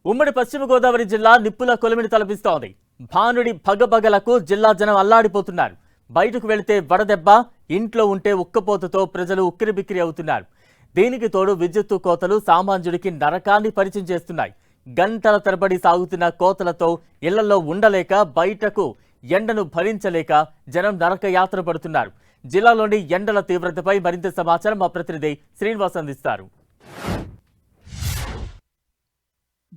ఉమ్మడి పశ్చిమ గోదావరి జిల్లా నిప్పుల కొలిమిని తలపిస్తోంది. భానుడి భగభగలకు జిల్లా జనం అల్లాడిపోతున్నారు. బయటకు వెళితే వడదెబ్బ, ఇంట్లో ఉంటే ఉక్కపోతతో ప్రజలు ఉక్కిరిబిక్కిరి అవుతున్నారు. దీనికి తోడు విద్యుత్తు కోతలు సామాన్యుడికి నరకాన్ని పరిచయం చేస్తున్నాయి. గంటల తరబడి సాగుతున్న కోతలతో ఇళ్లలో ఉండలేక, బయటకు ఎండను భరించలేక జనం నరక యాత్ర పడుతున్నారు. జిల్లాలోని ఎండల తీవ్రతపై మరింత సమాచారం మా ప్రతినిధి శ్రీనివాస్ అందిస్తారు.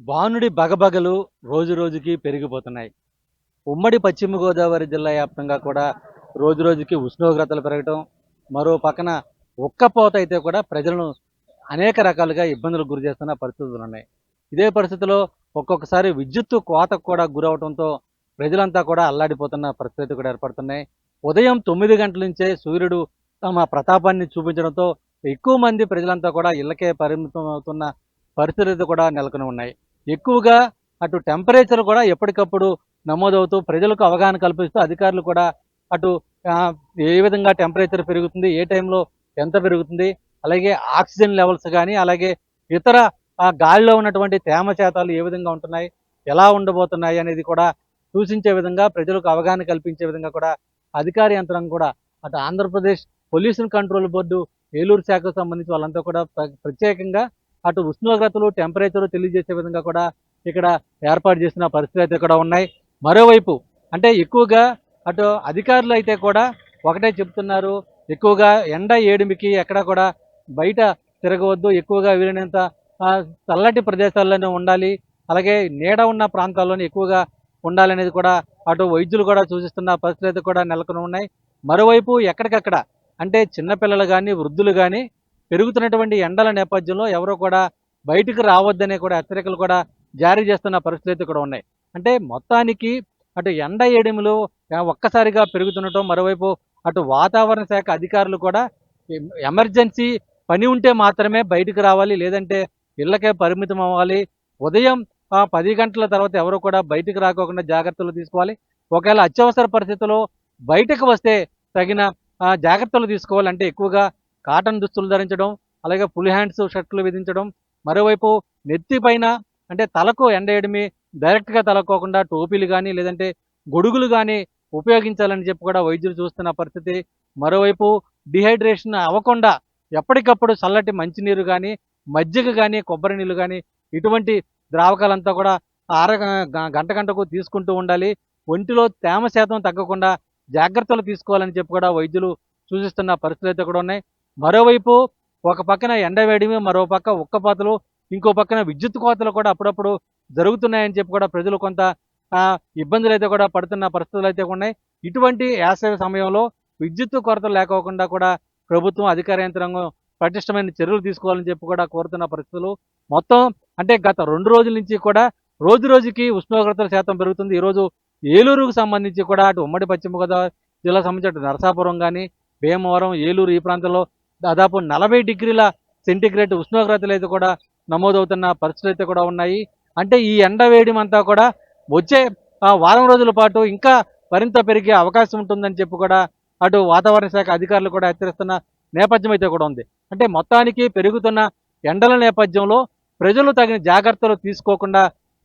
భానుడి బగబగలు రోజు రోజుకి పెరిగిపోతున్నాయి. ఉమ్మడి పశ్చిమ గోదావరి జిల్లా వ్యాప్తంగా కూడా రోజు రోజుకి ఉష్ణోగ్రతలు పెరగటం, మరో పక్కన ఉక్కపోత అయితే కూడా ప్రజలను అనేక రకాలుగా ఇబ్బందులకు గురి చేస్తున్న పరిస్థితులు ఉన్నాయి. ఇదే పరిస్థితిలో ఒక్కొక్కసారి విద్యుత్తు కోతకు కూడా గురవడంతో ప్రజలంతా కూడా అల్లాడిపోతున్న పరిస్థితి కూడా ఏర్పడుతున్నాయి. ఉదయం 9 గంటల నుంచే సూర్యుడు తమ ప్రతాపాన్ని చూపించడంతో ఎక్కువ మంది ప్రజలంతా కూడా ఇళ్లకే పరిమితం అవుతున్న పరిస్థితులు కూడా నెలకొని ఉన్నాయి. ఎక్కువగా అటు టెంపరేచర్ కూడా ఎప్పటికప్పుడు నమోదవుతూ ప్రజలకు అవగాహన కల్పిస్తూ అధికారులు కూడా అటు ఏ విధంగా టెంపరేచర్ పెరుగుతుంది, ఏ టైంలో ఎంత పెరుగుతుంది, అలాగే ఆక్సిజన్ లెవెల్స్ కానీ, అలాగే ఇతర గాలిలో ఉన్నటువంటి తేమ శాతాలు ఏ విధంగా ఉంటున్నాయి, ఎలా ఉండబోతున్నాయి అనేది కూడా సూచించే విధంగా, ప్రజలకు అవగాహన కల్పించే విధంగా కూడా అధికార యంత్రాంగం కూడా అటు Andhra Pradesh pollution control board Eluru శాఖకు సంబంధించి వాళ్ళంతా కూడా ప్రత్యేకంగా అటు ఉష్ణోగ్రతలు, టెంపరేచర్ తెలియజేసే విధంగా కూడా ఇక్కడ ఏర్పాటు చేసిన పరిస్థితులు అయితే కూడా ఉన్నాయి. మరోవైపు అంటే ఎక్కువగా అటు అధికారులు అయితే కూడా ఒకటే చెప్తున్నారు, ఎక్కువగా ఎండ ఏడిమికి ఎక్కడ కూడా బయట తిరగవద్దు, ఎక్కువగా వీలైనంత చల్లటి ప్రదేశాల్లోనే ఉండాలి, అలాగే నీడ ఉన్న ప్రాంతాల్లోనే ఎక్కువగా ఉండాలనేది కూడా అటు వైద్యులు కూడా సూచిస్తున్న పరిస్థితులు అయితే కూడా నెలకొని ఉన్నాయి. మరోవైపు ఎక్కడికక్కడ అంటే చిన్నపిల్లలు కానీ, వృద్ధులు కానీ పెరుగుతున్నటువంటి ఎండల నేపథ్యంలో ఎవరో కూడా బయటకు రావద్దనే కూడా హెచ్చరికలు కూడా జారీ చేస్తున్న పరిస్థితులు కూడా ఉన్నాయి. అంటే మొత్తానికి అటు ఎండ ఏడిములు ఒక్కసారిగా పెరుగుతుండటం, మరోవైపు అటు వాతావరణ శాఖ అధికారులు కూడా ఎమర్జెన్సీ పని ఉంటే మాత్రమే బయటకు రావాలి, లేదంటే ఇళ్లకే పరిమితం అవ్వాలి, ఉదయం 10 గంటల తర్వాత ఎవరు కూడా బయటకు రాకోకుండా జాగ్రత్తలు తీసుకోవాలి, ఒకవేళ అత్యవసర పరిస్థితుల్లో బయటకు వస్తే తగిన జాగ్రత్తలు తీసుకోవాలంటే ఎక్కువగా కాటన్ దుస్తులు ధరించడం, అలాగే ఫుల్ హ్యాండ్స్ షర్ట్లు విధించడం, మరోవైపు నెత్తి పైన అంటే తలకు ఎండ ఏడిమి డైరెక్ట్గా తలకోకుండా టోపీలు కానీ, లేదంటే గొడుగులు కానీ ఉపయోగించాలని చెప్పి కూడా వైద్యులు చూస్తున్న పరిస్థితి. మరోవైపు డిహైడ్రేషన్ అవ్వకుండా ఎప్పటికప్పుడు చల్లటి మంచినీరు కానీ, మజ్జిగ కానీ, కొబ్బరి నీళ్ళు కానీ ఇటువంటి ద్రావకాలంతా కూడా గంటకు తీసుకుంటూ ఉండాలి. ఒంటిలో తేమ శాతం తగ్గకుండా జాగ్రత్తలు తీసుకోవాలని చెప్పి కూడా వైద్యులు సూచిస్తున్న పరిస్థితులు అయితే కూడా ఉన్నాయి. మరోవైపు ఒక పక్కన ఎండవేడిమి, మరో పక్క ఉక్కపోతలు, ఇంకో పక్కన విద్యుత్ కోతలు కూడా అప్పుడప్పుడు జరుగుతున్నాయని చెప్పి కూడా ప్రజలు కొంత ఇబ్బందులు అయితే కూడా పడుతున్న పరిస్థితులు అయితే ఉన్నాయి. ఇటువంటి వేసవి సమయంలో విద్యుత్ కొరత లేకోకుండా కూడా ప్రభుత్వం, అధికార యంత్రాంగం పటిష్టమైన చర్యలు తీసుకోవాలని చెప్పి కూడా కోరుతున్న పరిస్థితులు. మొత్తం అంటే గత 2 రోజుల నుంచి కూడా రోజు రోజుకి ఉష్ణోగ్రతల శాతం పెరుగుతుంది. ఈరోజు ఏలూరుకు సంబంధించి కూడా అటు ఉమ్మడి పశ్చిమ గోదావరి జిల్లా సంబంధించి అటు నరసాపురం కానీ, భీమవరం, ఏలూరు ఈ ప్రాంతంలో దాదాపు 40 డిగ్రీల సెంటీగ్రేడ్ ఉష్ణోగ్రతలు అయితే కూడా నమోదవుతున్న పరిస్థితులు అయితే కూడా ఉన్నాయి. అంటే ఈ ఎండ వేడిమంతా కూడా వచ్చే వారం రోజుల పాటు ఇంకా మరింత పెరిగే అవకాశం ఉంటుందని చెప్పి కూడా అటు వాతావరణ శాఖ అధికారులు కూడా హెచ్చరిస్తున్న నేపథ్యం అయితే కూడా ఉంది. అంటే మొత్తానికి పెరుగుతున్న ఎండల నేపథ్యంలో ప్రజలు తగిన జాగ్రత్తలు తీసుకోకుండా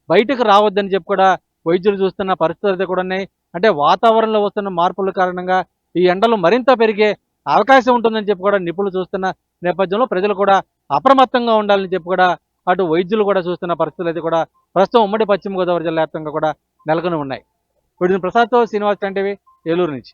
బయటకు రావద్దని చెప్పి కూడా వైద్యులు చూస్తున్న పరిస్థితులు అయితే కూడా ఉన్నాయి. అంటే వాతావరణంలో వస్తున్న మార్పుల కారణంగా ఈ ఎండలు మరింత పెరిగే అవకాశం ఉంటుందని చెప్పి కూడా నిపుణులు చూస్తున్న నేపథ్యంలో ప్రజలు కూడా అప్రమత్తంగా ఉండాలని చెప్పి కూడా అటు వైద్యులు కూడా చూస్తున్న పరిస్థితులు అయితే కూడా ప్రస్తుతం ఉమ్మడి పశ్చిమ గోదావరి జిల్లా వ్యాప్తంగా కూడా నెలకొని ఉన్నాయి. ప్రసాద్తో శ్రీనివాస్ టీవీ ఏలూరు నుంచి.